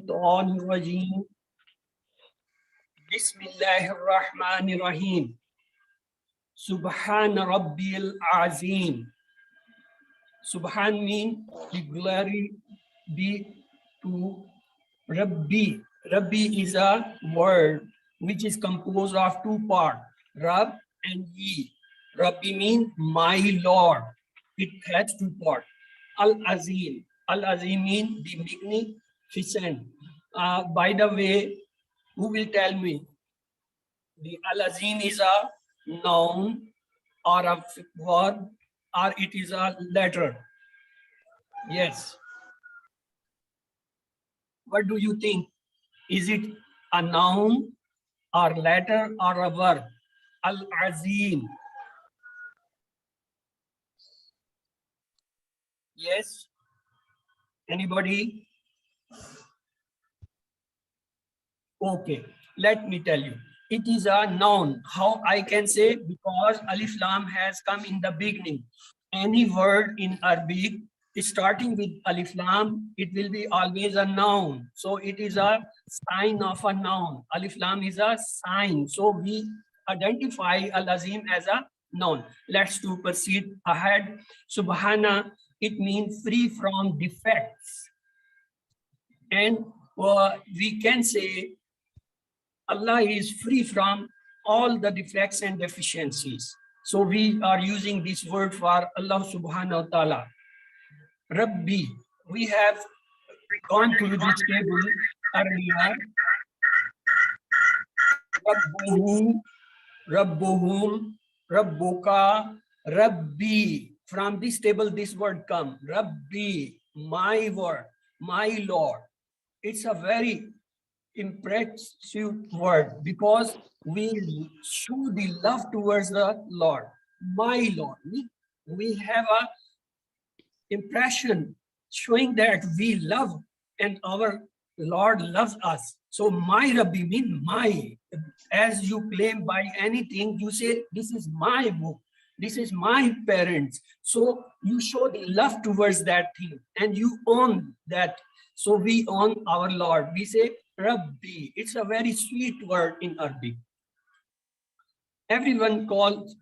الشيطان الرجيم بسم الله الرحمن الرحيم سبحان ربي العظيم. Subhan means the glory be to Rabbi. Rabbi is a word which is composed of two parts, Rab and Ye. Rabbi means my Lord. It has two parts. Al-Azim. Al-Azim means the magnificent. By the way, who will tell me? The Al-Azim is a noun or a verb, or it is a letter? Yes. What do you think? Is it a noun or letter or a verb? Al-Azim. Yes. Anybody? Okay. Let me tell you. It is a noun. How I can say? Because Alif Lam has come in the beginning. Any word in Arabic starting with Alif Lam, it will be always a noun. So it is a sign of a noun. Alif Lam is a sign. So we identify Al-Azim as a noun. Let's to proceed ahead. Subhana, it means free from defects. And we can say Allah is free from all the defects and deficiencies. So we are using this word for Allah subhanahu wa ta'ala. Rabbi, we have gone through this table earlier. Rabbuhu, Rabbuhum, Rabbuka, Rabbi. From this table, this word comes. Rabbi, my word, my Lord. It's a very impressive word because we show the love towards the Lord, my Lord. We have a impression showing that we love and our Lord loves us. So my Rabbi means my. As you claim by anything, you say this is my book, this is my parents. So you show the love towards that thing and you own that. So we own our Lord. We say Rabbi. It's a very sweet word in Arabic. Everyone calls,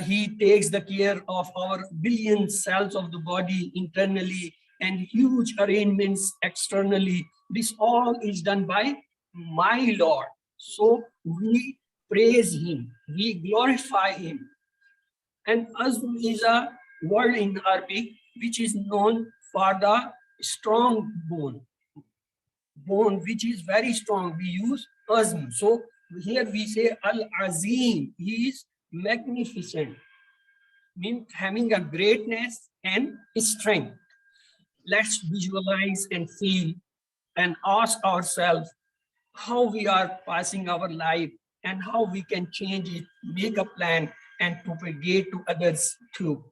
he takes the care of our billion cells of the body internally and huge arrangements externally. This all is done by my Lord. So we praise him, we glorify him. And Azm is a word in Arabic which is known for the strong bone. Bone which is very strong, we use Azm. So here we say Al-Azim, he is magnificent, means having a greatness and strength. Let's visualize and feel and ask ourselves how we are passing our life and how we can change it, make a plan and propagate to others too.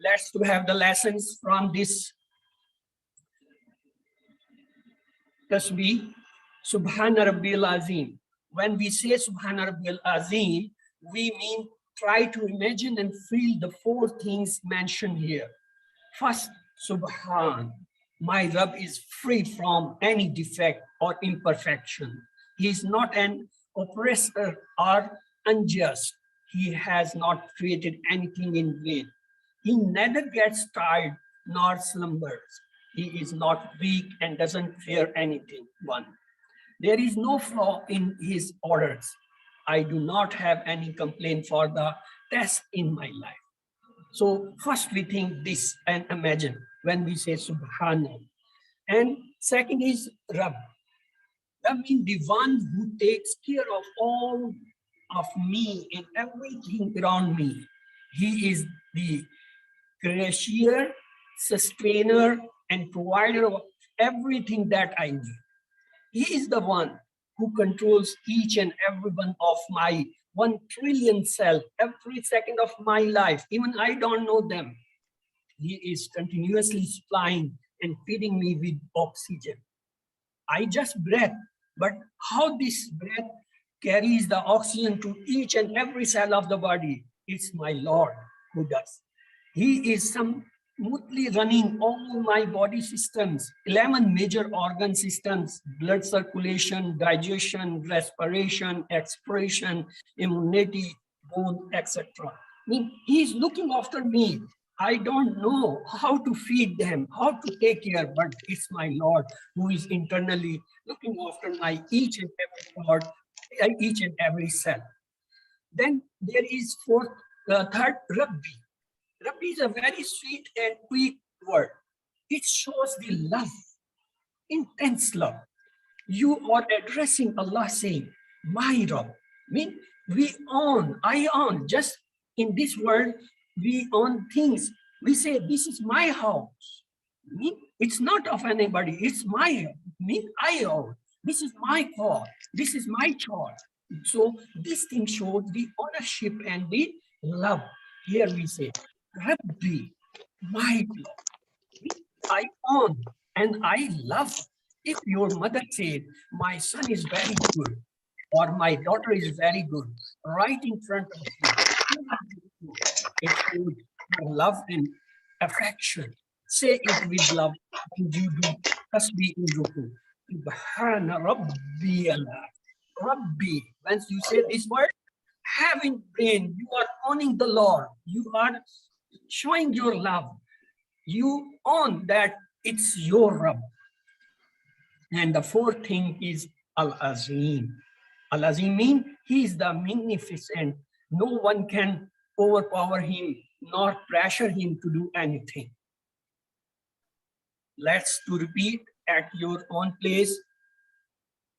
Let's to have the lessons from this tasbih. Subhana Rabbil Azim. When we say Subhana Rabbil Azim, we mean try to imagine and feel the four things mentioned here. First, Subhan. My Rabb is free from any defect or imperfection. He is not an oppressor or unjust. He has not created anything in vain. He neither gets tired nor slumbers. He is not weak and doesn't fear anything. One. There is no flaw in his orders. I do not have any complaint for the test in my life. So first we think this and imagine when we say Subhana. And second is Rabb. Rabb means the one who takes care of all of me and everything around me. He is the creator, sustainer, and provider of everything that I need. He is the one who controls each and every one of my 1 trillion cells, every second of my life. Even I don't know them. He is continuously supplying and feeding me with oxygen. I just breathe, but how this breath carries the oxygen to each and every cell of the body, it's my Lord who does. He is some smoothly running all my body systems, 11 major organ systems, blood circulation, digestion, respiration, expiration, immunity, bone, etc. I mean, he's looking after me. I don't know how to feed them, how to take care, but it's my Lord who is internally looking after my each and every part, each and every cell. Then there is third, Rabbi. Rabbi is a very sweet and quick word. It shows the love, intense love. You are addressing Allah saying, my Rabb. Mean I own. Just in this world, we own things. We say, this is my house. Mean it's not of anybody. It's my, mean I own. This is my car. This is my child. So this thing shows the ownership and the love. Here we say, Rabbi, my Lord, I own and I love. If your mother said, my son is very good, or my daughter is very good, right in front of you, it shows your love and affection. Say it with love, and you do tasbih in ruku. Subhana Rabbi Allah. Rabbi, once you say this word, having brain, you are owning the Lord. You are showing your love. You own that it's your Rabb. And the fourth thing is Al-Azim. Al-Azim means he is the magnificent. No one can overpower him nor pressure him to do anything. Let's to repeat at your own place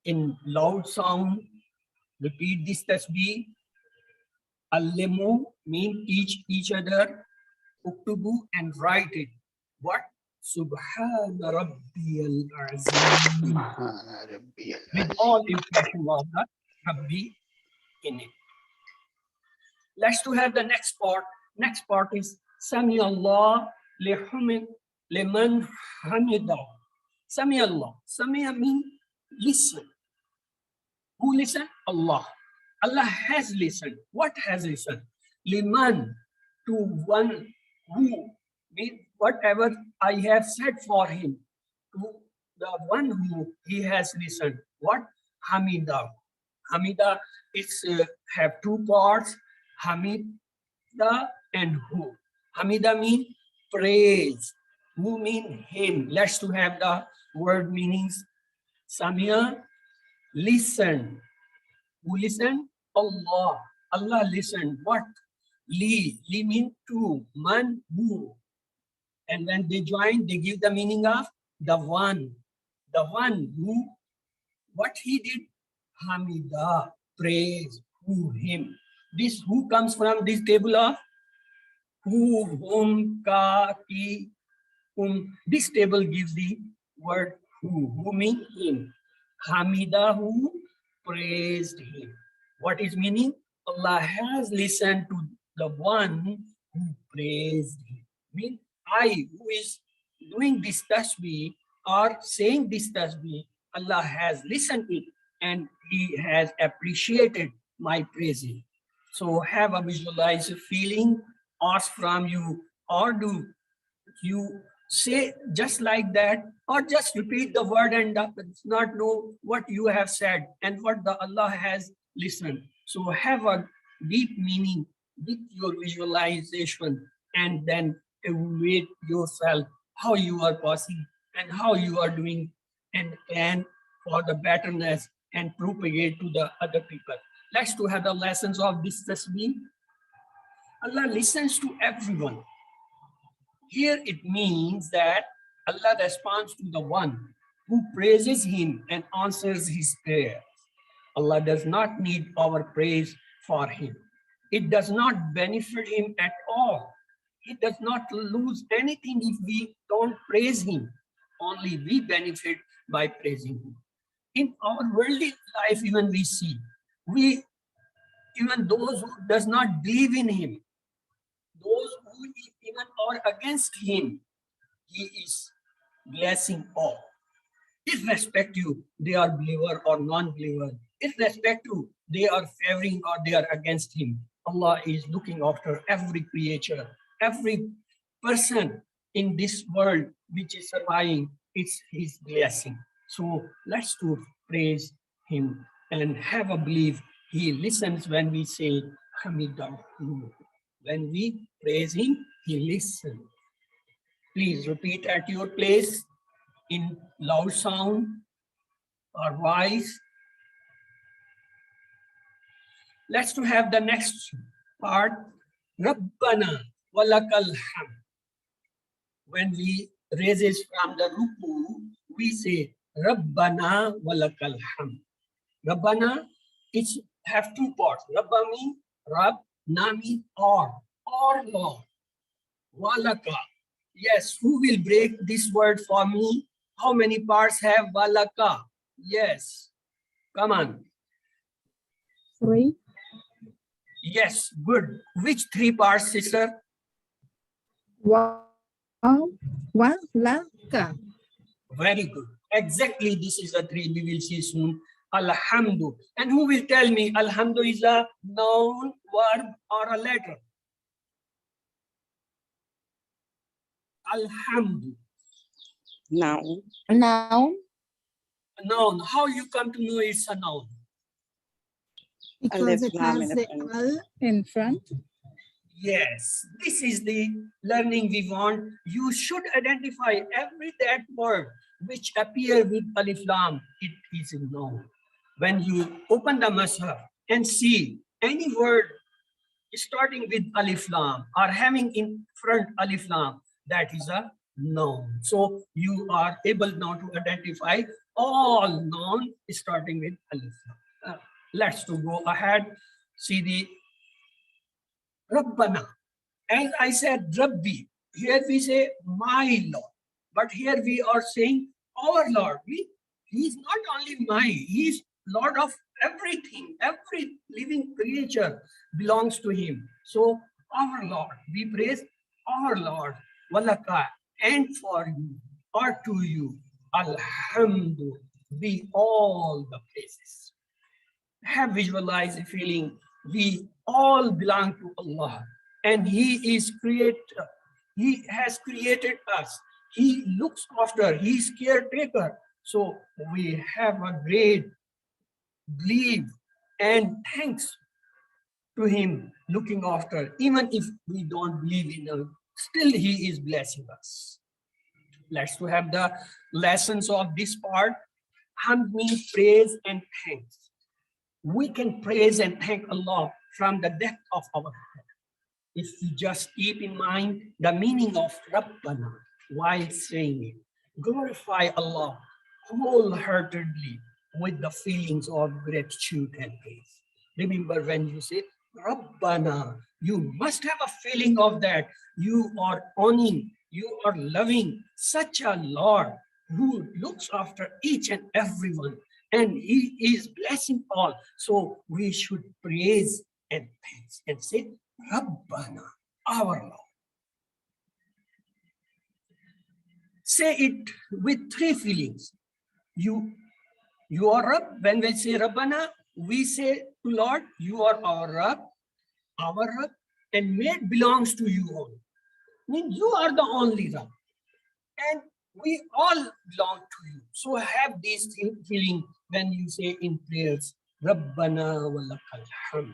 in loud sound. Repeat this tasbih. Allimu mean teach each other. Uktubu and write it. What? Subhana Rabbiyal Azim. With all impression of the Rabbi in it. Let's to have the next part. Next part is Sami Allah liman hamidah. Sami Allah. Sami mean listen. Who listen? Allah. Allah has listened. What has listened? Liman, to one who, means whatever I have said for him, to the one who he has listened. What? Hamida. Hamida is have two parts, Hamida and who. Hamida means praise. Who mean him. Let's to have the word meanings. Samia, listen. Who listen? Allah. Allah listened. What? Li. Li mean to. Man, who. And when they join, they give the meaning of the one. The one who, what he did? Hamida. Praise. Who, him. This who comes from this table of who, whom, ka, ki, whom. This table gives the word who means him. Hamida, who praised him. What is meaning? Allah has listened to the one who praised him. Mean I, who is doing this tasbih or saying this tasbih, Allah has listened it and he has appreciated my praising. So have a visualized feeling, ask from you, or do you say just like that, or just repeat the word and not know what you have said and what the Allah has listened. So have a deep meaning with your visualization and then evaluate yourself, how you are passing and how you are doing, and plan for the betterness and propagate to the other people. Let's to have the lessons of this tasbih. Allah listens to everyone. Here it means that Allah responds to the one who praises him and answers his prayer. Allah does not need our praise for him. It does not benefit him at all. He does not lose anything if we don't praise him. Only we benefit by praising him. In our worldly life, even we see, even those who does not believe in him, those who even are against him, he is blessing all. Irrespective they are believer or non-believer, irrespective they are favoring or they are against him, Allah is looking after every creature, every person in this world which is surviving, it's his blessing. So let's to praise him and have a belief. He listens when we say Hamidahu. When we praise him, he listens. Please repeat at your place in loud sound or voice. Let's to have the next part. Rabbana walakal hamd. When we raise it from the ruku, we say Rabbana walakal hamd. Rabbana, it's have two parts. Rabba means Rab, na means or Lord. Walaka. Yes, who will break this word for me? How many parts have walaka? Yes. Come on. 3. Yes, good. Which 3 parts, sister? Walaka. Very good. Exactly, this is the 3 we will see soon. Alhamdu. And who will tell me Alhamdu is a noun, verb, or a letter? Alhamdu. Noun. Noun. Noun. How you come to know it's a noun? Because Alif, it lam has in the front. al in front. Yes, this is the learning we want. You should identify every that word which appear with alif lam. It is a noun. When you open the Mashaf and see any word starting with alif lam or having in front alif lam, that is a noun. So you are able now to identify all noun starting with alif lam. Let's to go ahead. See the Rabbana. As I said, Rabbi. Here we say my Lord, but here we are saying our Lord. He is not only my, he is Lord of everything. Every living creature belongs to him. So our Lord, we praise our Lord, Walaka, and for you or to you, Alhamdu, be all the praises. Have visualized a feeling we all belong to Allah and he is creator. He has created us. He looks after, he is caretaker. So we have a great belief and thanks to him looking after. Even if we don't believe in him, still he is blessing us. Let's to have the lessons of this part. Hamd means praise and thanks. We can praise and thank Allah from the depth of our heart. If we just keep in mind the meaning of Rabbana while saying it, glorify Allah wholeheartedly with the feelings of gratitude and praise. Remember when you say Rabbana, you must have a feeling of that. You are owning, you are loving such a Lord who looks after each and everyone. And he is blessing all. So we should praise and thanks and say, Rabbana, our Lord. Say it with 3 feelings. You are Rabb. When we say Rabbana, we say to Lord, you are our Rabb, and made belongs to you only. Means you are the only Rabb. And we all belong to you. So have this feeling when you say in prayers, Rabbana walakal hamd.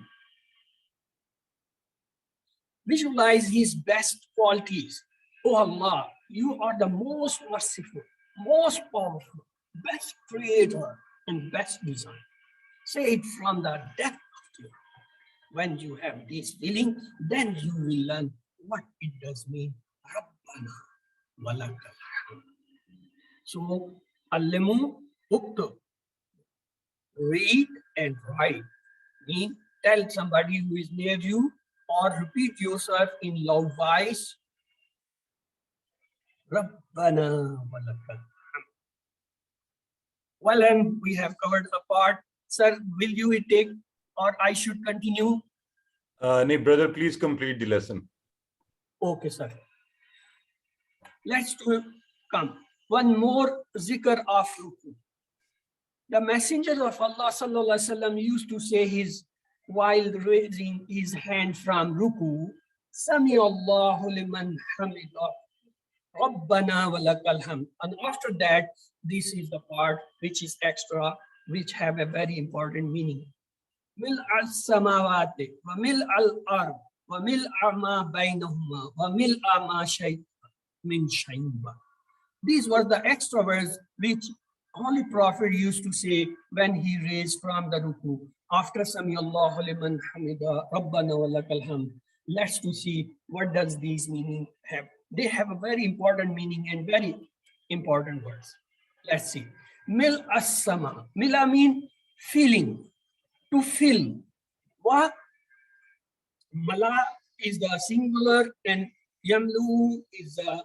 Visualize his best qualities. Oh Allah, you are the most merciful, most powerful, best creator, and best designer. Say it from the depth of your heart. When you have this feeling, then you will learn what it does mean. Rabbana walakal hamd. So, Allimu uktub. Read and write. Mean tell somebody who is near you or repeat yourself in loud voice. Rabbana walakal hamd. Well, and we have covered the part. Sir, will you take or I should continue? No, brother, please complete the lesson. Okay, sir. Let's come. One more zikr of ruku. The messengers of Allah sallallahu alaihi wasallam used to say his while raising his hand from ruku, Sami Allahu liman hamidah. Rabbana wa lakal hamd. And after that, this is the part which is extra, which have a very important meaning. Mil al-samawati wa mil al-ard wa mil ma bainahuma wa mil ma shay'in min shay'in. These were the extra words which Holy Prophet used to say when he raised from the ruku. After Sami Allahu liman hamida, Rabbana wa lakal hamd. Let's to see what does these meaning have. They have a very important meaning and very important words. Let's see. Mil as-sama. Mila mean filling, to fill. Wa mala is the singular and yamlu is the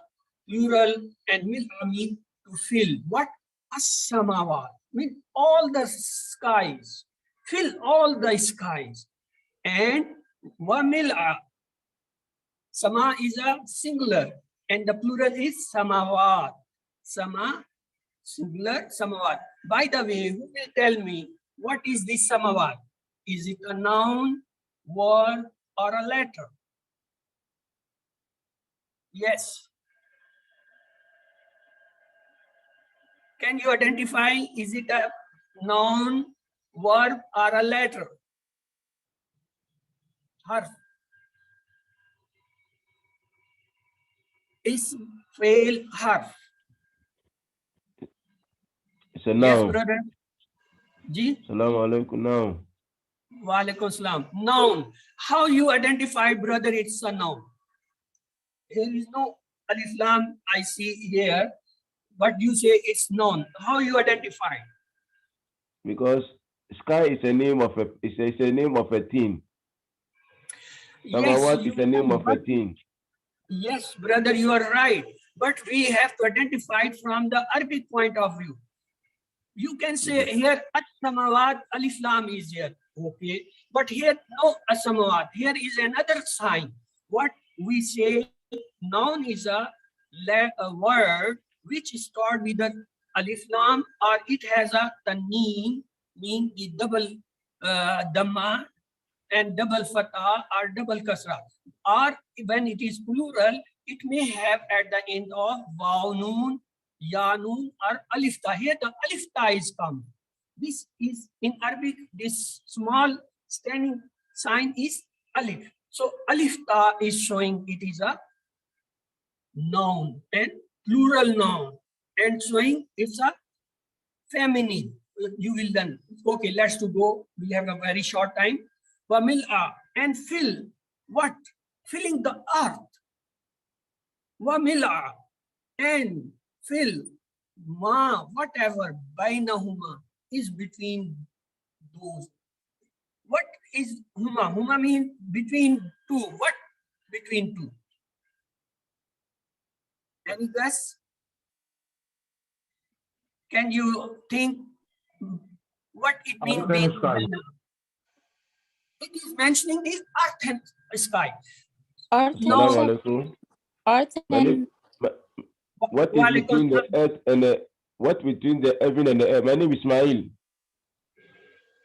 plural, and mila mean to fill. What? As-samawat mean all the skies. Fill all the skies. And wa mil'a. Sama is a singular and the plural is samawat. Sama, singular, samawat. By the way, who will tell me what is this samawat? Is it a noun, word, or a letter? Yes. Can you identify, is it a noun, verb, or a letter? Harf. Ism, fail, harf. It's a noun. Yes, brother. Ji? Assalamu alaikum, noun. Wa alaikum salam. Noun. How you identify, brother, it's a noun? There is no alif lam I see here, but you say it's noun. How you identify? Because sky is a name of it's a name of a thing. Samawat is the name of a thing. Yes, brother, you are right. But we have to identify it from the Arabic point of view. You can say here, At-samawat, alif lam is here. Okay. But here, no as-samawat. Here is another sign. What we say, noun is a word which is started with the alif lam, or it has a taneen, mean the double dhamma and double fatah or double kasra. Or when it is plural, it may have at the end of waw noon, ya noon, or alif ta. Here the alif ta is come. This is in Arabic, this small standing sign is alif. So alif ta is showing it is a noun and plural noun, and showing it's a feminine. You will learn. Okay, let's to go. We have a very short time. Wamil'a, and fill. What? Filling the earth. Wamil'a, and fill ma, whatever bainahuma is between those. What is huma? Huma means between two. What? Between two. Any guess? Can you think what it means? It is mentioning the earth and sky. Earth No. Earth and What is between the earth and the what between the heaven and the earth? My name is Ismail.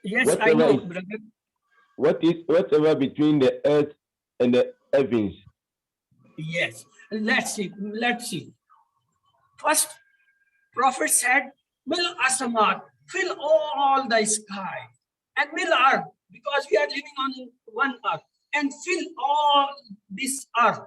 Yes, whatever I know, is, brother. What is whatever between the earth and the heavens? Yes. Let's see. Let's see. First, Prophet said, "Mil asamat, fill all the sky, and mil earth, because we are living on one earth, and fill all this earth,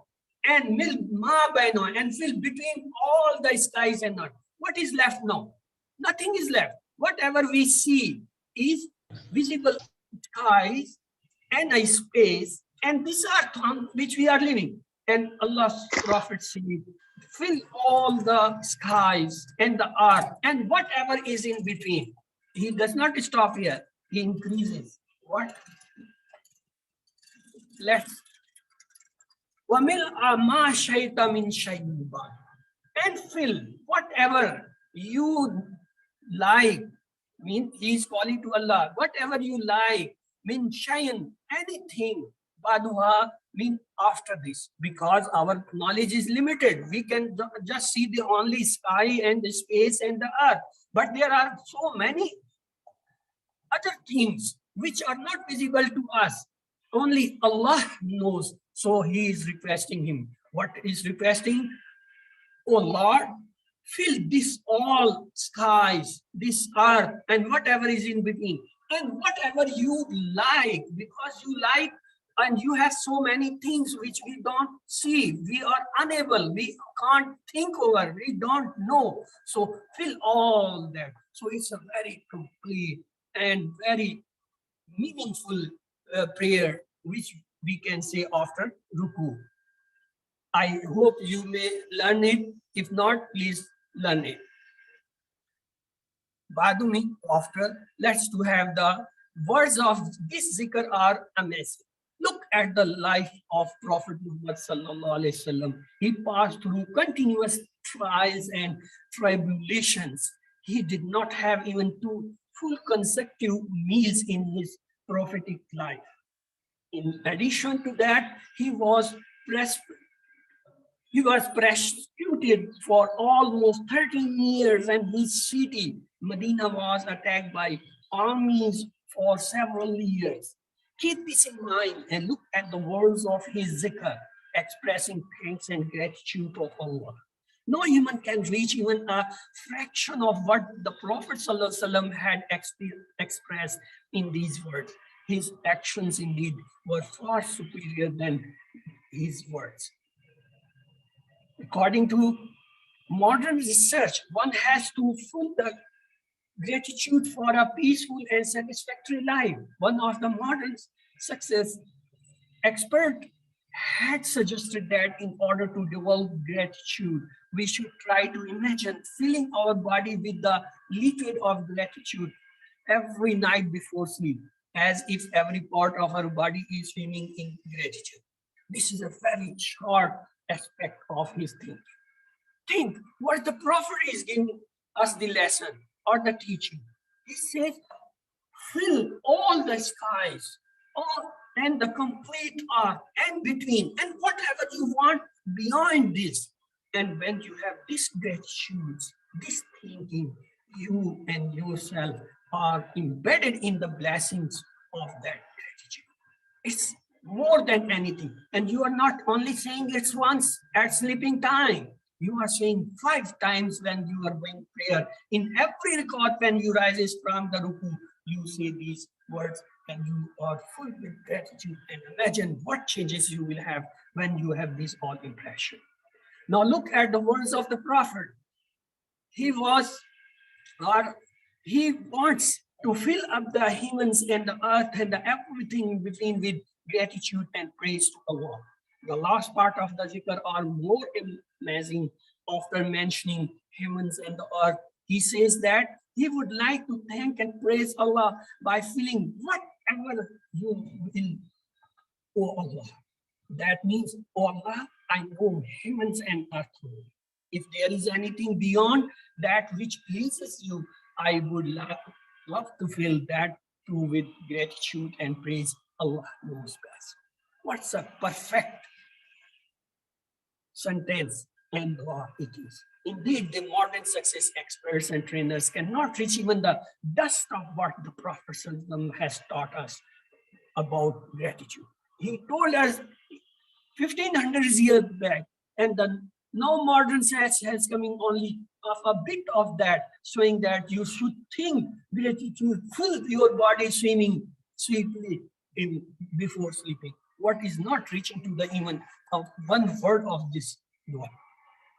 and mil ma baino, and fill between all the skies and earth." What is left now? Nothing is left. Whatever we see is visible skies and a space, and this earth on which we are living. And Allah's Prophet said, fill all the skies and the earth and whatever is in between. He does not stop here. He increases. What? Let's. وَمِلْءَ مَا شَيْتَ مِنْ شَيْءٍ بَعْدٍ, and fill whatever you like. Mean he is calling to Allah. Whatever you like. Min shay'in, anything. Baduha mean after this, because our knowledge is limited. We can just see the only sky and the space and the earth. But there are so many other things which are not visible to us. Only Allah knows. So he is requesting him. What is requesting? oh Lord, fill this all skies, this earth, and whatever is in between, and whatever you like, because you like, and you have so many things which we don't see, we are unable, we can't think over, we don't know. So fill all that. So it's a very complete and very meaningful prayer, which we can say after ruku. I hope you may learn it. If not, please learn it. Badumi, after, let's to have the words of this zikr are amazing. Look at the life of Prophet Muhammad sallallahu alaihi wasallam. He passed through continuous trials and tribulations. He did not have even 2 full consecutive meals in his prophetic life. In addition to that, he was persecuted for almost 13 years, and his city, Medina, was attacked by armies for several years. Keep this in mind and look at the words of his zikr, expressing thanks and gratitude to Allah. No human can reach even a fraction of what the Prophet ﷺ had expressed in these words. His actions indeed were far superior than his words. According to modern research, one has to feel the gratitude for a peaceful and satisfactory life. One of the modern success experts had suggested that in order to develop gratitude, we should try to imagine filling our body with the liquid of gratitude every night before sleep, as if every part of our body is swimming in gratitude. This is a very short aspect of his thinking. Think what the Prophet is giving us the lesson or the teaching. He says, fill all the skies, all and the complete earth and between, and whatever you want beyond this. And when you have this gratitude, this thinking, you and yourself are embedded in the blessings of that gratitude. It's more than anything. And you are not only saying it once at sleeping time. You are saying 5 times when you are doing prayer. In every record when you rise from the ruku, you say these words and you are full with gratitude. And imagine what changes you will have when you have this all impression. Now look at the words of the Prophet. He wants to fill up the heavens and the earth and everything in between with gratitude and praise to Allah. The last part of the zikr are more amazing. After mentioning heavens and the earth, he says that he would like to thank and praise Allah by filling whatever you will, O Allah. That means, O Allah, I know heavens and earth. If there is anything beyond that which pleases you, I would love to fill that too with gratitude and praise. Allah knows best. What's a perfect sentence and dua it is. Indeed, the modern success experts and trainers cannot reach even the dust of what the Prophet has taught us about gratitude. He told us 1500 years back, and the now modern science has coming only of a bit of that, showing that you should think gratitude, fill your body swimming sweetly before sleeping. What is not reaching to the even of one word of this dua?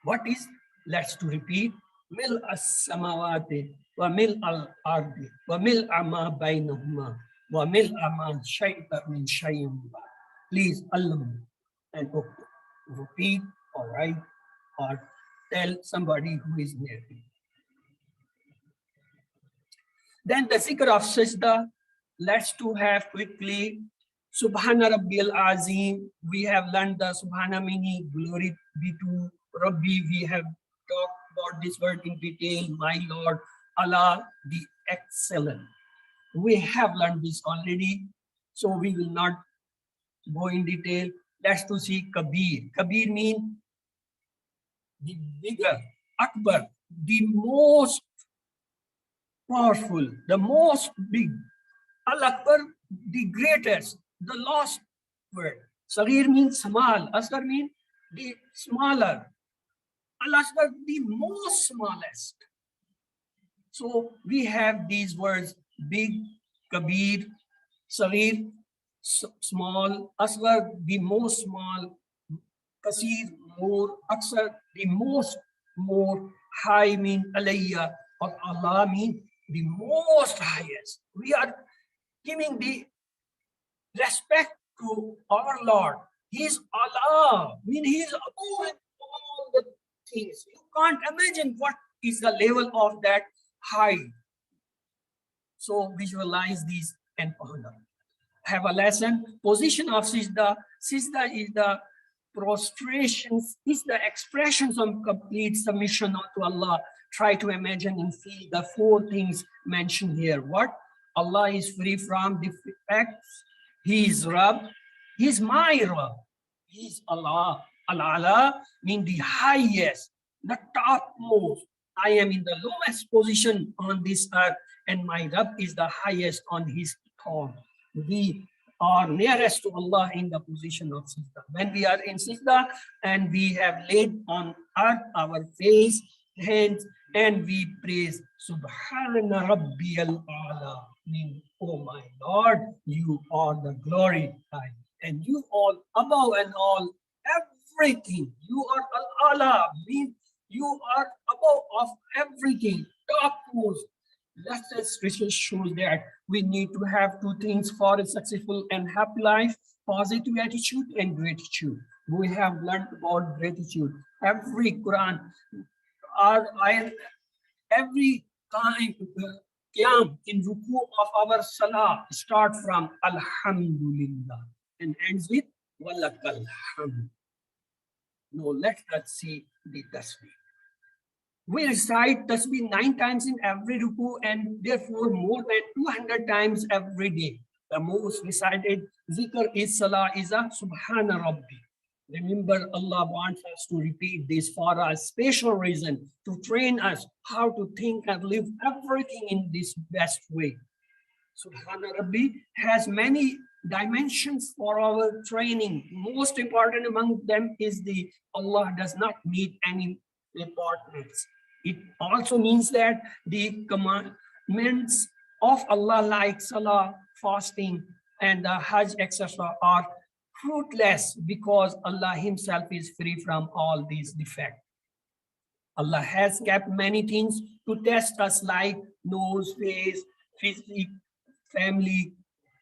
What is? Let's to repeat. Mil as-samawati wa mil al-ardi wa mil ama bainahuma wa mil ama shay'an min shay'in. Please, Allah, and repeat or write or tell somebody who is near you. Then the zikr of sajda. Let's to have quickly. Subhana Rabbil Azim. We have learned the Subhana meaning. Glory be to Rabbi. We have talked about this word in detail. My Lord, Allah, the excellent. We have learned this already, so we will not go in detail. Let's to see Kabir. Kabir means the bigger, Akbar, the most powerful, the most big. Al-Akbar, the greatest, the last word. Sagir means small, Asghar means the smaller. Al-Asghar, the most smallest. So we have these words, big, kabir, saghir, small, asghar, the most small, kasir, more, aksar, the most more, high mean alayya, or Allah mean the most highest. We are giving the respect to our Lord. He is Allah, mean He is above all the things. You can't imagine what is the level of that high. So visualize these and ponder. Have a lesson. Position of Sijda. Sijda is the prostrations, is the expressions of complete submission to Allah. Try to imagine and feel the four things mentioned here. What? Allah is free from defects. He is Rabb. He is my Rabb. He is Allah. Al-Ala means the highest, the topmost. I am in the lowest position on this earth, and my Rabb is the highest on his throne. We are nearest to Allah in the position of Sijda. When we are in Sijda and we have laid on earth our face, hands, and we praise Subhana Rabbiyal A'la, mean, oh my Lord, you are the glorified, and you all above and all everything. You are Al-Ala, mean you are above of everything, topmost. Latest research shows that we need to have two things for a successful and happy life: positive attitude and gratitude. We have learned about gratitude. Every Quran, every time, qiyam in ruku of our salah start from Alhamdulillah and ends with Walakal hamd. Now let us see the tasbih. We recite tasbih 9 times in every ruku and therefore more than 200 times every day. The most recited zikr is salah is a Subhana Rabbi. Remember, Allah wants us to repeat this for a special reason, to train us how to think and live everything in this best way. Subhana Rabbi has many dimensions for our training. Most important among them is the Allah does not need any partners. It also means that the commandments of Allah like salah, fasting, and the hajj, etc. are fruitless because Allah himself is free from all these defects. Allah has kept many things to test us like nose, face, physique, family,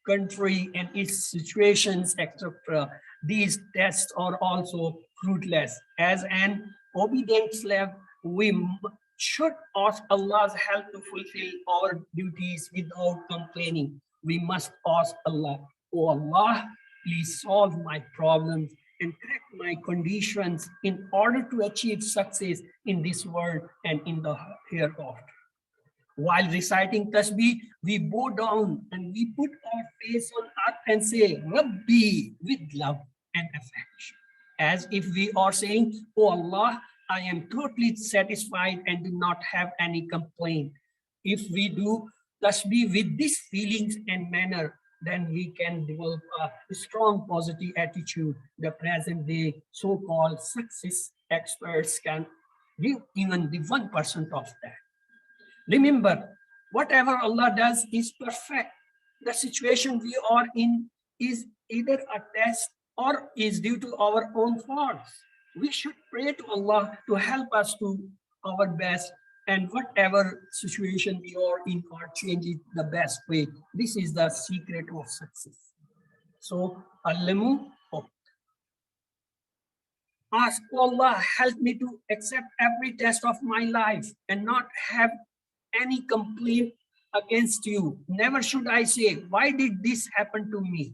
country, and its situations, etc. These tests are also fruitless. As an obedient slave, we should ask Allah's help to fulfill our duties without complaining. We must ask Allah, oh Allah, please solve my problems and correct my conditions in order to achieve success in this world and in the hereafter. While reciting tasbih, we bow down and we put our face on earth and say, Rabbi, with love and affection. As if we are saying, oh Allah, I am totally satisfied and do not have any complaint. If we do tasbih with these feelings and manner, then we can develop a strong positive attitude. The present day so-called success experts can give even the 1% of that. Remember, whatever Allah does is perfect. The situation we are in is either a test or is due to our own faults. We should pray to Allah to help us to our best, and whatever situation we are in, or change it the best way. This is the secret of success. So, Allamu, ask Allah, help me to accept every test of my life and not have any complaint against you. Never should I say, why did this happen to me?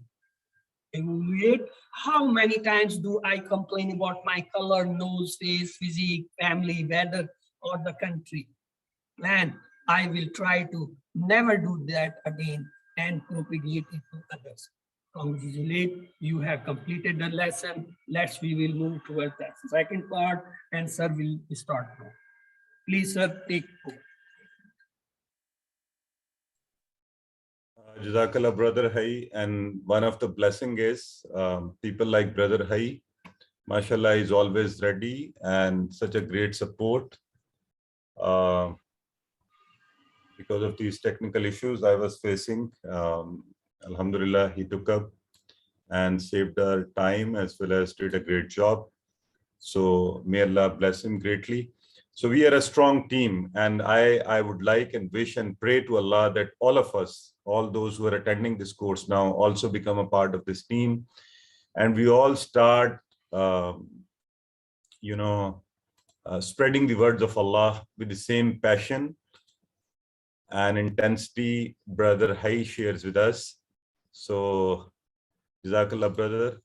Evaluate how many times do I complain about my color, nose, face, physique, family, weather, or the country. Plan, I will try to never do that again and propagate it to others. Congratulate, you have completed the lesson. We will move towards the second part, and sir will start now. Please, sir, take over. Jazakallah, Brother Hai. And one of the blessing is people like Brother Hai. Mashallah, is always ready and such a great support. Because of these technical issues I was facing, Alhamdulillah, he took up and saved our time as well as did a great job. So may Allah bless him greatly. So we are a strong team, and I would like and wish and pray to Allah that all of us, all those who are attending this course now, also become a part of this team, and we all start, spreading the words of Allah with the same passion and intensity Brother Hai shares with us. So, Jazakallah, brother.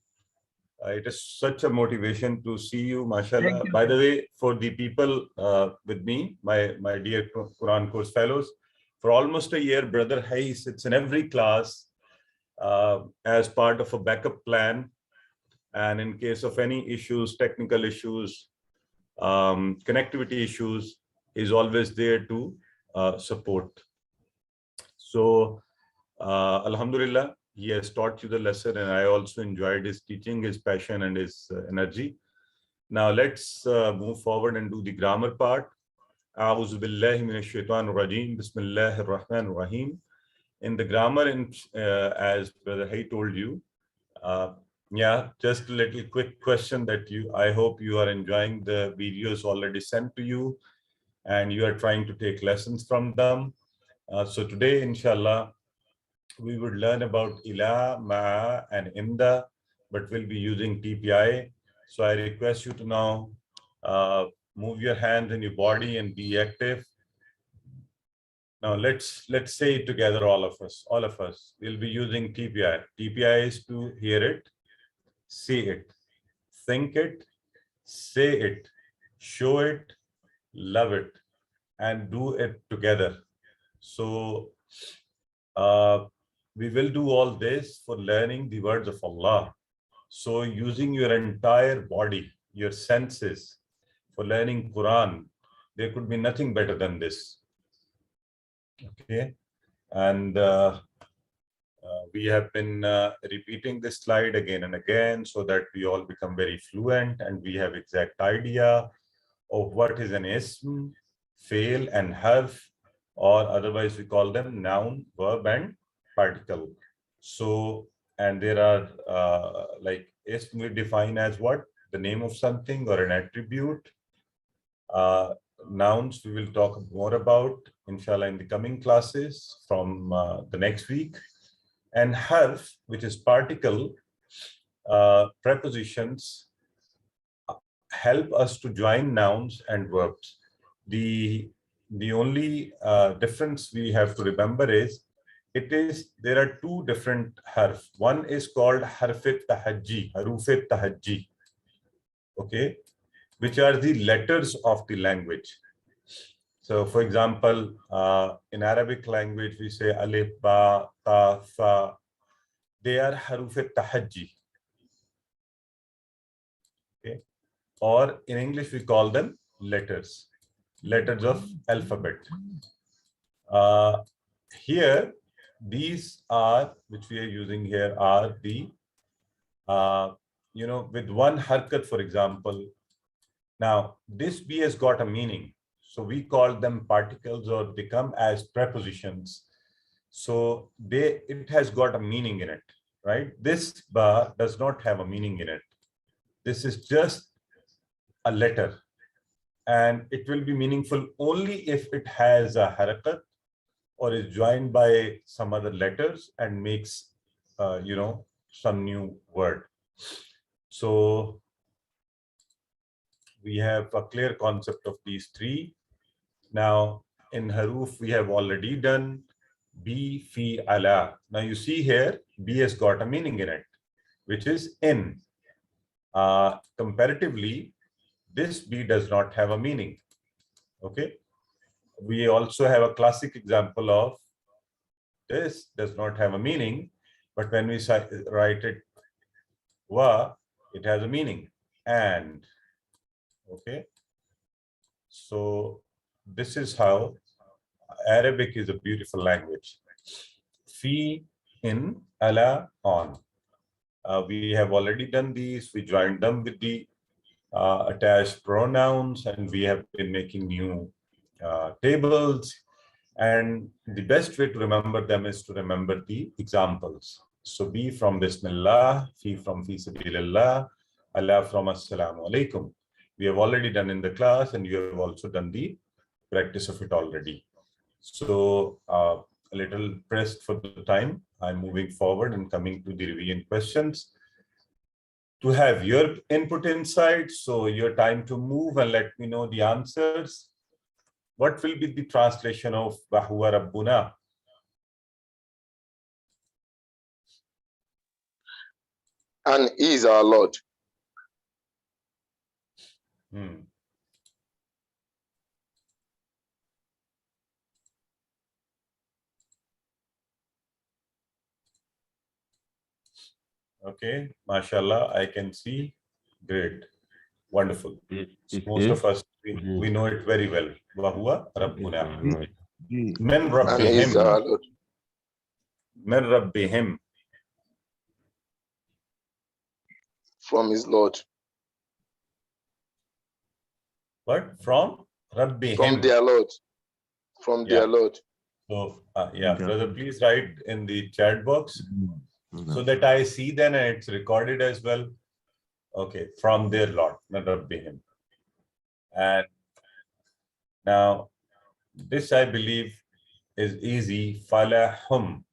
It is such a motivation to see you, mashallah. You. By the way, for the people with me, my dear Quran course fellows, for almost a year, Brother Hai sits in every class as part of a backup plan. And in case of any issues, technical issues, connectivity issues, is always there to support. So, Alhamdulillah, he has taught you the lesson, and I also enjoyed his teaching, his passion and his energy. Now let's move forward and do the grammar part. A'udhu billahi minash shaitanir rajim. Bismillahir rahmanir rahim. In the grammar, as Brother Hai told you, just a little quick question that I hope you are enjoying the videos already sent to you, and you are trying to take lessons from them. So today, inshallah, we would learn about ila, ma, and inda, but we'll be using TPI. So I request you to now move your hands and your body and be active. Now let's say it together, all of us. We'll be using TPI. TPI is to hear it, see it, think it, say it, show it, love it, and do it together. So we will do all this for learning the words of Allah. So using your entire body, your senses, for learning Quran, there could be nothing better than this. Okay, and we have been repeating this slide again and again so that we all become very fluent and we have exact idea of what is an ism, fail, and harf, or otherwise we call them noun, verb, and particle. So, and there are like ism we define as what? The name of something or an attribute. Nouns we will talk more about, inshallah, in the coming classes from the next week. And harf, which is particle, prepositions help us to join nouns and verbs. The only difference we have to remember is there are two different harf. One is called haruf-e-tahajji, haruf-e-tahajji, okay, which are the letters of the language. So for example, in Arabic language, we say alif, ba, ta, tha. They are haruf-e-tahajji. Okay. Or in English, we call them letters of alphabet. Here, these are, which we are using here, are the, with one harkat, for example. Now, this B has got a meaning. So we call them particles, or they come as prepositions. So it has got a meaning in it, right? This ba does not have a meaning in it. This is just a letter. And it will be meaningful only if it has a harakat or is joined by some other letters and makes, some new word. So we have a clear concept of these three. Now, in haruf, we have already done B, fi, ala. Now you see here, B has got a meaning in it, which is in. Comparatively, this B does not have a meaning. Okay. We also have a classic example of this does not have a meaning, but when we write it wa, it has a meaning. And okay. So this is how Arabic is a beautiful language. Fi, in, ala, on. We have already done these. We joined them with the attached pronouns, and we have been making new tables. And the best way to remember them is to remember the examples. So be from Bismillah, fi from fi sabilillah, Allah from Assalamu Alaikum. We have already done in the class, and you have also done the practice of it already. So a little pressed for the time. I'm moving forward and coming to the revision questions. To have your input inside, so your time to move and let me know the answers. What will be the translation of Wahuwa Rabbuna? And he is our Lord. Okay, mashallah, I can see. Great, wonderful. So most of us, we know it very well. Wahuwa Rabbuna. Men And he is our Rabbihim. Lord. Men Rabbihim. From his Lord. What? From Rabbihim. From their Lord. From their Lord. So, brother, please write in the chat box so that I see then and it's recorded as well. Okay, from their Lord, not Rabbihim. And now, this I believe is easy. Falahum.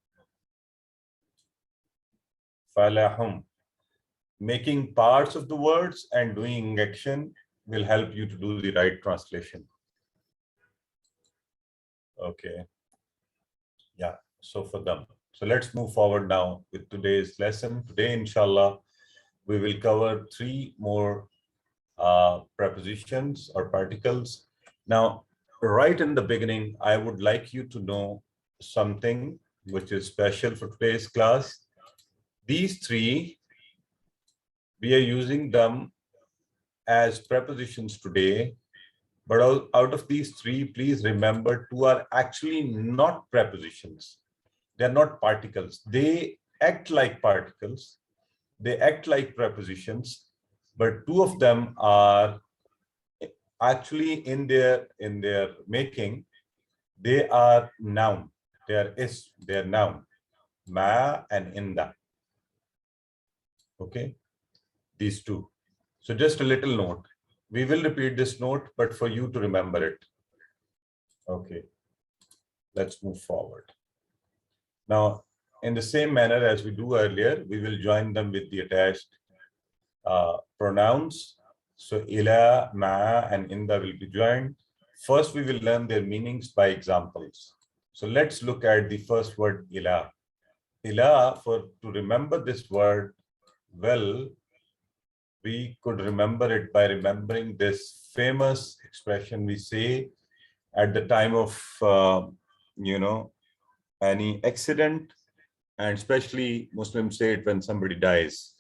Falahum. Making parts of the words and doing action will help you to do the right translation. Okay. Yeah, so for them. So let's move forward now with today's lesson. Today, inshallah, we will cover 3 more prepositions or particles. Now, right in the beginning, I would like you to know something which is special for today's class. These 3, we are using them as prepositions today, but out of these 3, please remember 2 are actually not prepositions. They're not particles. They act like particles. They act like prepositions, but 2 of them are actually in their making, they are noun. They are noun. Ma and inda. Okay, these 2. So just a little note. We will repeat this note, but for you to remember it. Okay, let's move forward. Now, in the same manner as we do earlier, we will join them with the attached pronouns. So ila, ma, and inda will be joined. First, we will learn their meanings by examples. So let's look at the first word, ila. Ila, to remember this word well, we could remember it by remembering this famous expression we say at the time of, any accident, and especially Muslims say it when somebody dies.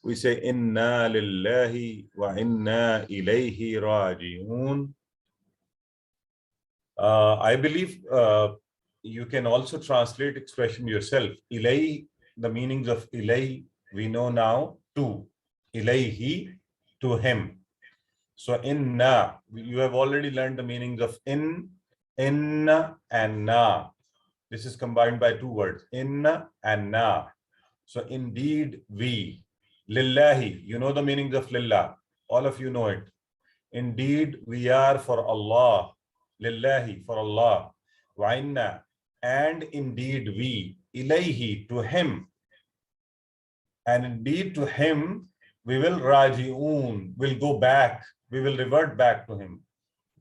We say, Inna lillahi wa inna ilayhi raji'un. I believe you can also translate expression yourself. Ilay, the meanings of ilay, we know now, to. Ilayhi, to him. So inna, you have already learned the meanings of inna, and na. This is combined by 2 words, inna and na. So indeed we. Lillahi, you know the meanings of lillah. All of you know it. Indeed we are for Allah. Lillahi, for Allah. Wa inna, and indeed we. Ilayhi, to him. And indeed to him, we will raji'un, will go back. We will revert back to him.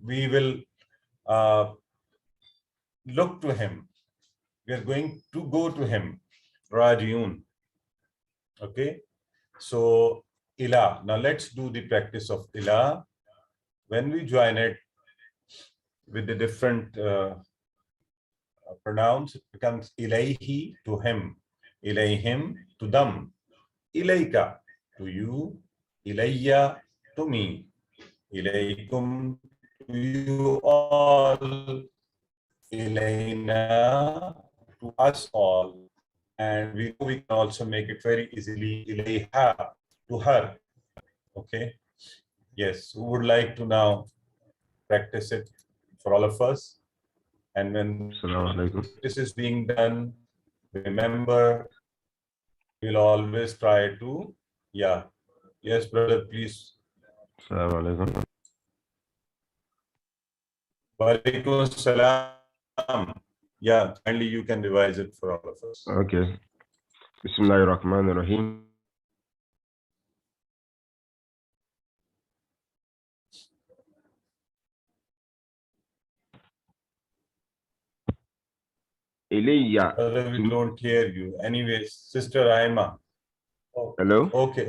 We will look to him. We are going to go to him. Raji'un. Okay. So ila. Now let's do the practice of ila. When we join it with the different pronouns, it becomes ilayhi, to him. Ilayhim, to them. Ilayka, to you. Ilayya, to me. Ilaykum, to you all. Ilayna, to us all. And we can also make it very easily ilayha, to her. Okay. Yes, who would like to now practice it for all of us? And when this is being done, remember, we'll always try to, yeah. Yes, brother, please. Assalamu Walaikum salam. Yeah, kindly you can revise it for all of us. Okay. Bismillahirrahmanirrahim. Ilayya. Brother, we don't hear you. Anyways, Sister Aima. Oh, hello? Okay.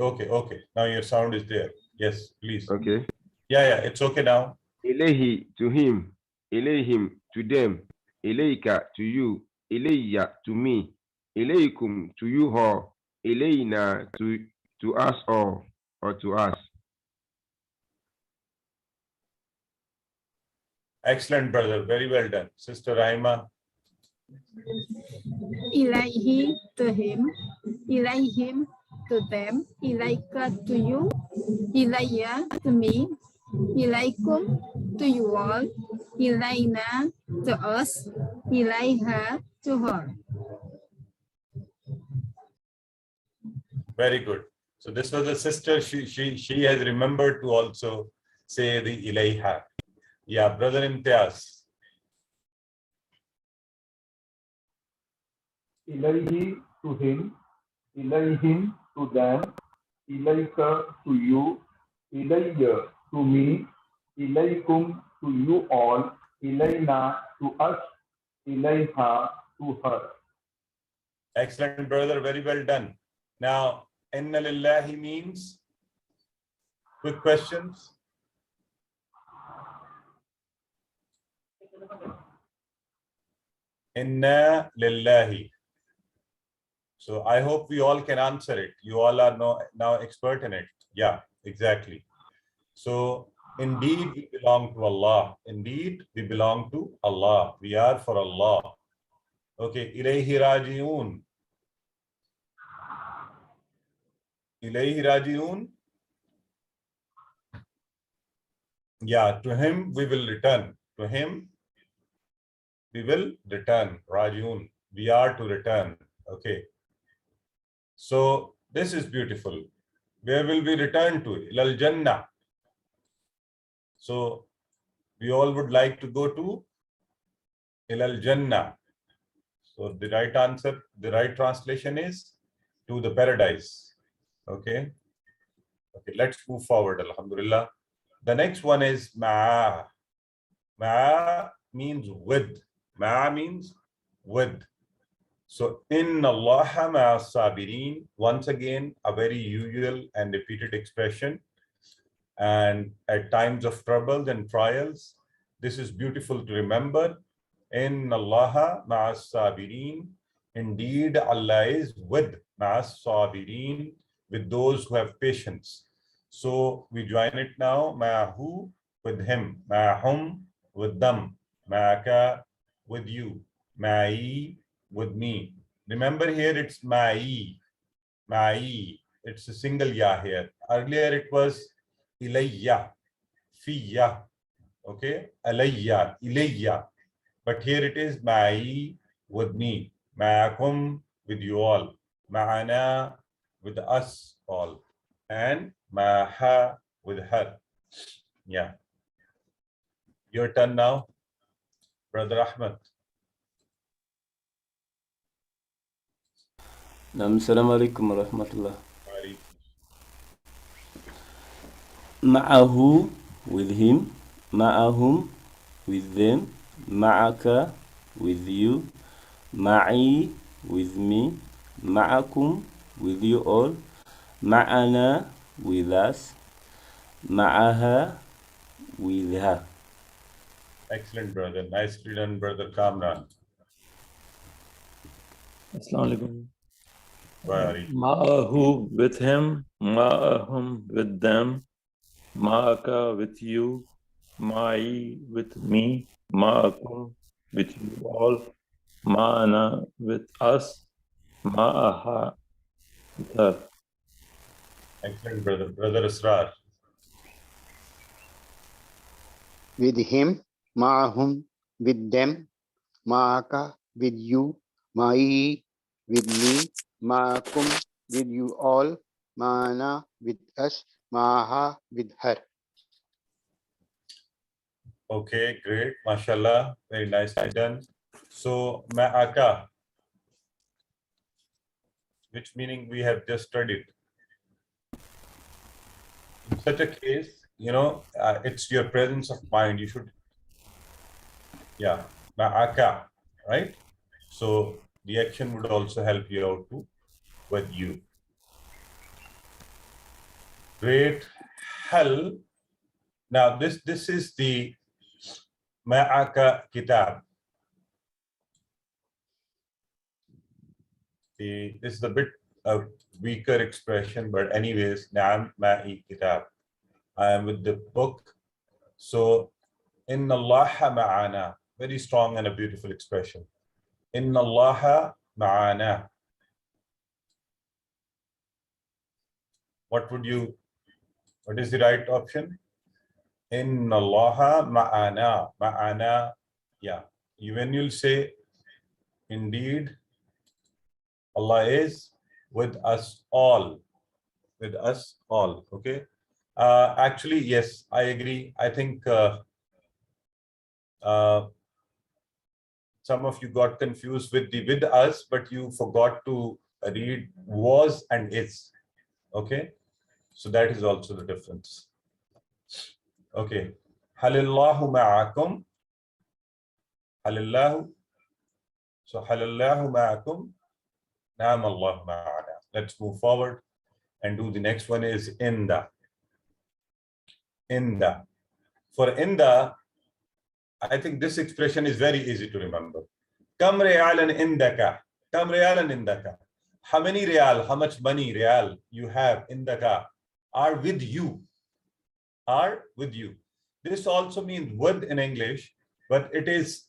Now your sound is there. Yes, please. Okay. Yeah, it's okay now. Ilayhi, to him. Ilayhim, to them. Ilayka, to you. Ilayya, to me. Ilaykum, to you all. Ilayna, to us all, or to us. Excellent, brother. Very well done. Sister Aima. Ilayhi, to him. Ilayhim, to them. Ilayka, to you. Ilayya, to me. Ilaykum, to you all. Ilayna, to us. Ilayha, to her. Very good. So this was a sister. She has remembered to also say the Ilayha. Yeah, brother Imtiaz. Ilayhi, to him. Ilayhim, to them. Ilayka, to you. Ilayya, to me. Ilaykum, to you all. Ilayna, to us. Ilayha, to her. Excellent, brother. Very well done. Now, Inna Lillahi means? Quick questions. Inna Lillahi. So I hope we all can answer it. You all are now expert in it. Yeah, exactly. So indeed we belong to Allah. Indeed we belong to Allah. We are for Allah. Okay, Ilayhi Raji'un. Ilayhi Raji'un. Yeah, to him we will return. To him we will return. Raji'un. We are to return. Okay. So this is beautiful. Where will we return to? Ilal Jannah. So we all would like to go to Ilal Jannah. So the right answer, the right translation is to the paradise. Okay. Okay, let's move forward. Alhamdulillah. The next one is Ma'a. Ma'a means with. Ma'a means with. So, Inna Allaha ma'a sabirin, once again, a very usual and repeated expression. And at times of troubles and trials, this is beautiful to remember. Inna Allaha ma'a sabirin. Indeed, Allah is with ma'a sabirin, with those who have patience. So, we join it now. Ma'ahu, with him. Ma'ahum, with them. Ma'aka, with you. Ma'i, with me. Remember here it's ma'i. Ma'i. It's a single ya here. Earlier it was ilayya. Fiyya. Okay. Alayya. Ilayya. But here it is ma'i, with me. Ma'akum, with you all. Ma'ana, with us all. And ma'ha, with her. Yeah. Your turn now, Brother Ahmed. Assalamu alaikum wa rahmatullah. Ma'ahu, with him. Ma'ahum, with them. Ma'aka, with you. Ma'i, with me. Ma'akum, with you all. Ma'ana, with us. Ma'aha, with her. Excellent, brother. Nicely done, brother Kamran. Assalamu alaikum. Bye. Ma'ahu, with him. Ma'ahum, with them. Ma'aka, with you. Ma'i, with me. Ma'akum, with you all. Ma'ana, with us. Ma'aha, with her. Excellent, brother. Brother Asrar. with him, ma'ahum, with them, ma'aka, with you, ma'i, with me, ma'akum, with you all, ma'ana, with us, ma'aha, with her. Okay, great. MashaAllah. Very nicely done. So, ma'aka, which meaning we have just studied. In such a case, you know, it's your presence of mind. You should, yeah, ma'aka, right? So, the action would also help you out too with you. Great. Hal. Now, this is the ma'aka kitab. This is a bit a weaker expression, but anyways, na'am ma'i kitab. I am with the book. So, inna Allaha ma'ana. Very strong and a beautiful expression. Inna Allaha ma'ana. What is the right option? Inna Allaha ma'ana. Ma'ana, yeah. When you'll say, indeed, Allah is with us all. With us all, okay? Actually, yes, I agree. I think some of you got confused with the with us, but you forgot to read was and is, okay? So that is also the difference. Okay. Halillahu ma'akum. Halillahu. So halillahu ma'akum. Naam Allah ma'ana. Let's move forward and do the next one is inda. Inda. For inda, I think this expression is very easy to remember. Kam re'alan indaka. Kam re'alan indaka. How many real, how much money real you have indaka are with you. Are with you. This also means with in English, but it is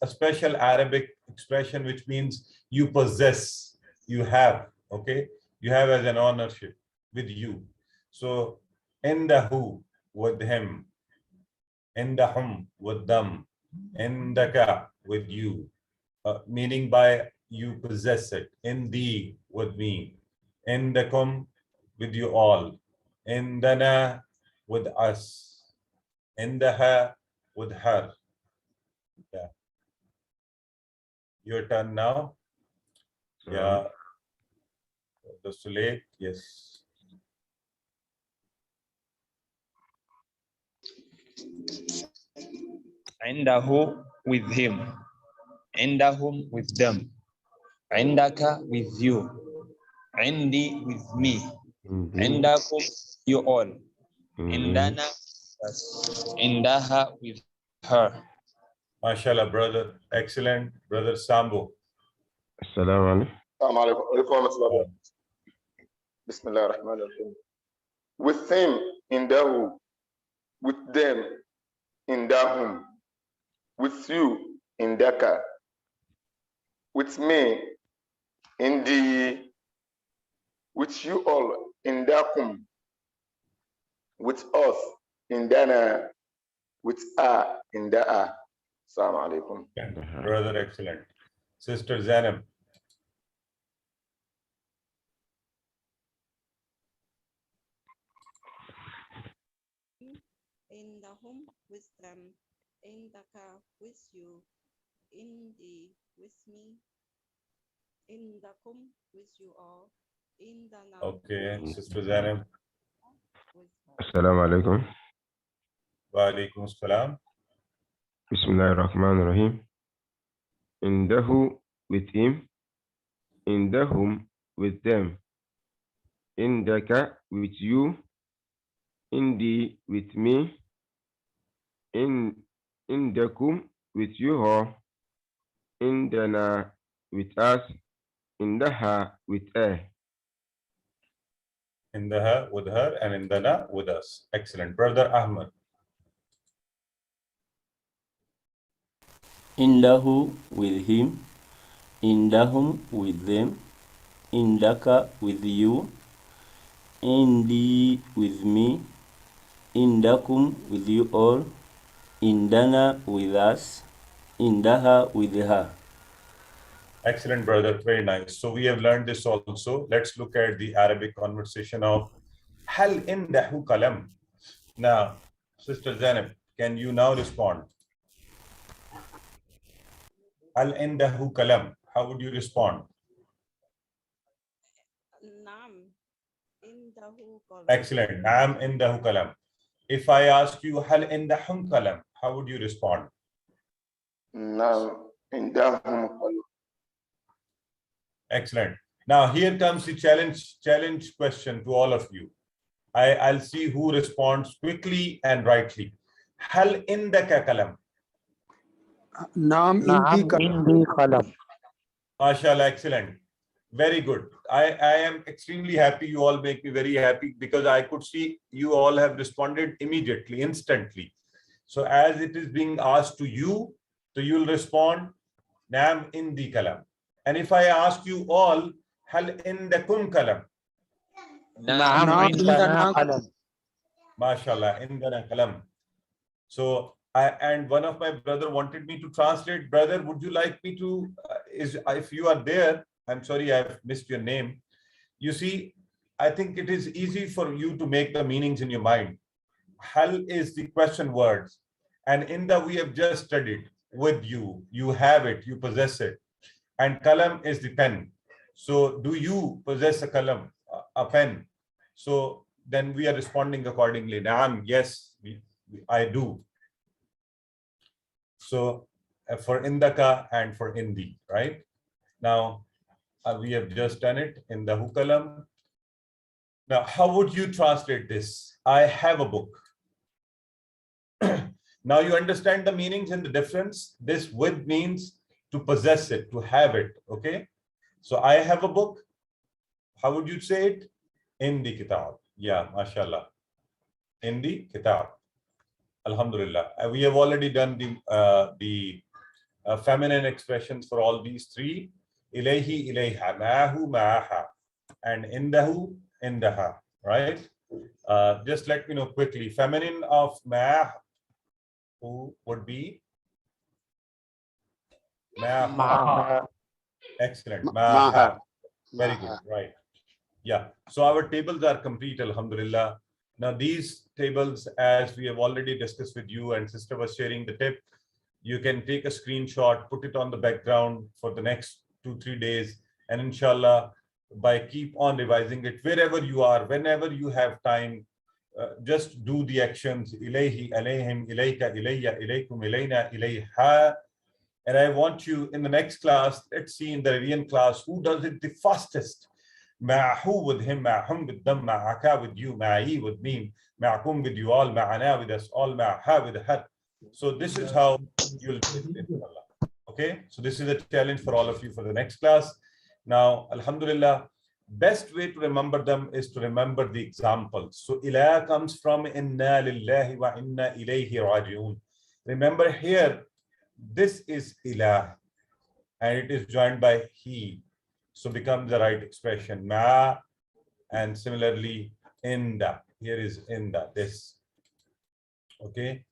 a special Arabic expression which means you possess, you have, okay? You have as an ownership with you. So indahu, with him, indahum, with them, indaka, with you, meaning by you possess it, indi, with me, indakum, with you all, indana, with us, indaha, with her. Yeah. Your turn now. Yeah. Just too late. Yes. Indahu, with him. Indahum, with them. Indaka, with you. Indi, with me. Indakum, you all. Indana, us. Indaha, with her. MashaAllah, brother. Excellent. Brother Sambo. Assalamu alaikum. Bismillah ar-Rahman ar-Rahim. With him, indahu. With them, indahum. With you, indaka. With me, indi. With you all, indakum. With us, indana. With inda'a. Assalamu alaikum. Brother, excellent. Sister Zainab. Indahum, with them. Indaka, with you. Indi, with me. Indakum, with you all. Indana. Okay, Sister Zainab. Assalamu alaikum. Wa alaikum assalam. Bismillahir Rahmanir Rahim. Indahu, with him. Indahum, with them. Indaka, with you. Indi, with me. Indakum, with you all. Indana, with us. Indaha, with her. Indaha, with her, and indana, with us. Excellent. Brother Ahmad. Indahu, with him. Indahum, with them. Indaka, with you. Indi, with me. Indakum, with you all. Indana with us. Indaha with her. Excellent, brother. Very nice. So we have learned this also. Let's look at the Arabic conversation of Hal indahu kalam. Now, Sister Zainab, can you now respond? Hal indahu kalam. How would you respond? Naam indahu qalam. Excellent. Naam indahu kalam. If I ask you Hal indahum kalam, how would you respond? Naam indahum qalam. Excellent. Now here comes the challenge question to all of you. I'll see who responds quickly and rightly. Hal indaka kalam. Naam indi qalam. MashaAllah, excellent. Very good. I am extremely happy. You all make me very happy because I could see you all have responded immediately, instantly. So as it is being asked to you, so you'll respond Naam indi kalam. And if I ask you all, Hal indakum kalam. Naam indana qalam. MashaAllah, indana kalam. So, and one of my brother wanted me to translate. Brother, would you like me to, if you are there, I'm sorry, I've missed your name. You see, I think it is easy for you to make the meanings in your mind. Hal is the question words. And inda we have just studied with you. You have it, you possess it. And kalam is the pen. So do you possess a kalam, a pen? So then we are responding accordingly. Naam, yes, I do. So for indaka and for indi, right? Now we have just done it in the hukalam. Now, how would you translate this? I have a book. Now you understand the meanings and the difference. This with means to possess it, to have it, okay? So I have a book. How would you say it? In the kitab. Yeah, mashallah. In the kitab. Alhamdulillah. We have already done the feminine expressions for all these three. Ilayhi, ilayha, ma'ahu, ma'aha, and indahu, indaha, right? Just let me know quickly. Feminine of ma'ah, who would be? Ma'aha. Excellent. Ma'aha. Very good, right. Yeah. So our tables are complete, alhamdulillah. Now these tables, as we have already discussed with you and sister was sharing the tip, you can take a screenshot, put it on the background for the next 2-3 days, and inshallah, by keep on revising it wherever you are, whenever you have time, just do the actions. Ilayhi, alayhim, ilayka, ilayya, ilaykum, ilayna, ilayha. And I want you in the next class, let's see in the revision class, who does it the fastest. Ma'ahu with him, ma'ahum with them, ma'aka with you, ma'i with me, ma'akum with you all, ma'ana with us all, ma'aha with her. So this is how you'll do it, inshallah. Okay, so this is a challenge for all of you for the next class. Now, alhamdulillah, best way to remember them is to remember the examples. So ilah comes from inna lillahi wa inna ilayhi raji'un. Remember here, this is ilah and it is joined by he. So becomes the right expression. Ma, and similarly inda. Here is inda, this. Okay.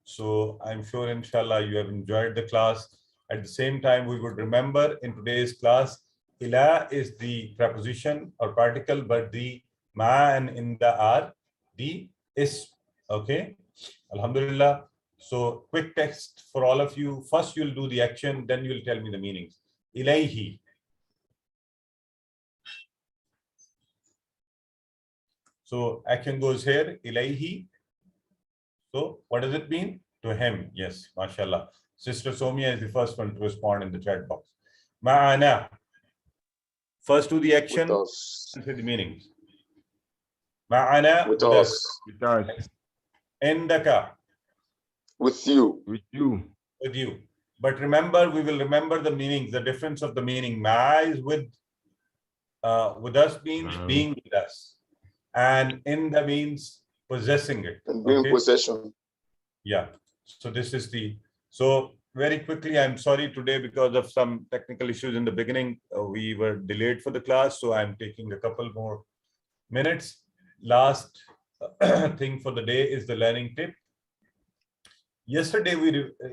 So I'm sure inshallah you have enjoyed the class. At the same time, we would remember in today's class, ila is the preposition or particle, but the ma and inda are the ism. Okay. Alhamdulillah. So quick text for all of you. First you'll do the action, then you'll tell me the meanings. Ilayhi. So action goes here, ilayhi. So what does it mean? To him. Yes, mashallah. Sister Somia is the first one to respond in the chat box. Ma'ana. First do the action and say the meanings. Ma'ana. With us. With us. Indaka. With you. With you. With you. But remember, we will remember the meanings, the difference of the meaning. Ma is with us means being with us. And inda means possessing it. And being possession. Yeah. So this is the, so very quickly, I'm sorry today because of some technical issues in the beginning, we were delayed for the class. So I'm taking a couple more minutes. Last thing for the day is the learning tip. Yesterday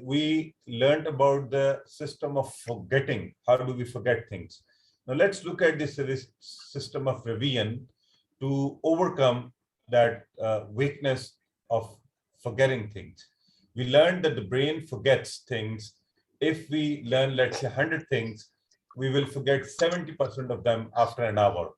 we learned about the system of forgetting. How do we forget things? Now let's look at this system of revision to overcome that weakness of forgetting things. We learned that the brain forgets things. If we learn, let's say 100 things, we will forget 70% of them after an hour.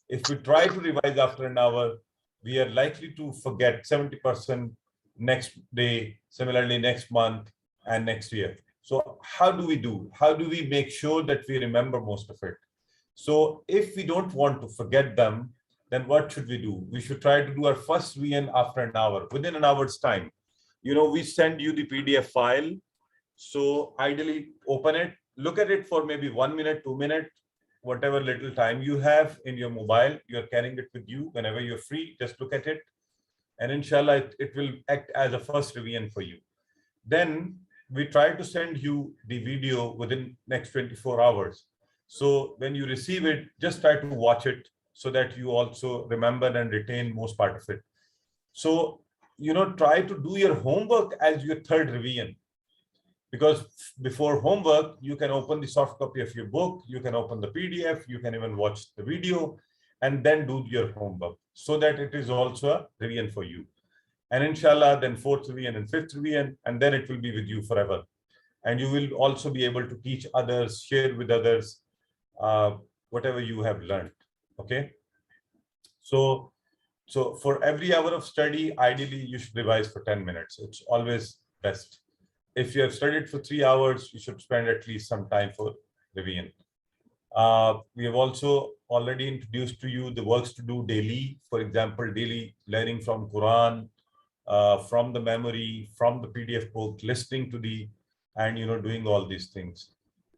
If we try to revise after an hour, we are likely to forget 70% next day, similarly next month and next year. So how do we do? How do we make sure that we remember most of it? So if we don't want to forget them, then what should we do? We should try to do our first revision after an hour, within an hour's time. You know, we send you the PDF file. So ideally open it, look at it for maybe 1 minute, 2 minutes, whatever little time you have in your mobile. You're carrying it with you. Whenever you're free, just look at it. And inshallah, it will act as a first revision for you. Then we try to send you the video within next 24 hours. So when you receive it, just try to watch it so that you also remember and retain most part of it. So, you know, try to do your homework as your third revision. Because before homework, you can open the soft copy of your book, you can open the PDF, you can even watch the video, and then do your homework so that it is also a revision for you. And inshallah, then fourth revision and fifth revision, and then it will be with you forever. And you will also be able to teach others, share with others, whatever you have learned. Okay. So for every hour of study, ideally you should revise for 10 minutes. It's always best. If you have studied for 3 hours, you should spend at least some time for revision. We have also already introduced to you the works to do daily. For example, daily learning from Quran, from the memory, from the PDF book, listening to and you know, doing all these things.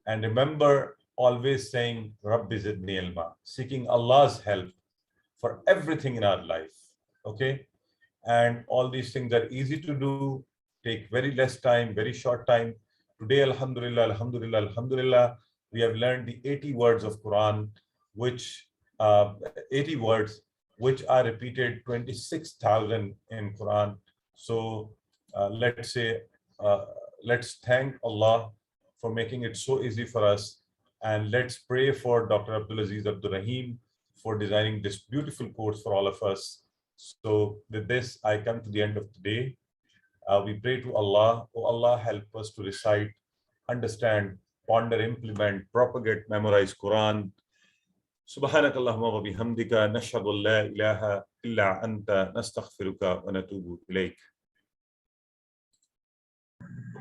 And remember, always saying Rabbi zidni ilma, seeking Allah's help for everything in our life. Okay, and all these things are easy to do, take very less time, very short time. Today, alhamdulillah, alhamdulillah, alhamdulillah, we have learned the 80 words of Quran, which 80 words which are repeated 26,000 in Quran. So let's say, let's thank Allah for making it so easy for us, and let's pray for Dr. Abdulaziz Abdurrahim for designing this beautiful course for all of us. So with this, I come to the end of the day. We pray to Allah, oh Allah, help us to recite, understand, ponder, implement, propagate, memorize Quran. Subhanakallahumma wa bihamdika nashhadu an la ilaha illa anta nastaghfiruka wa natubu ilayk.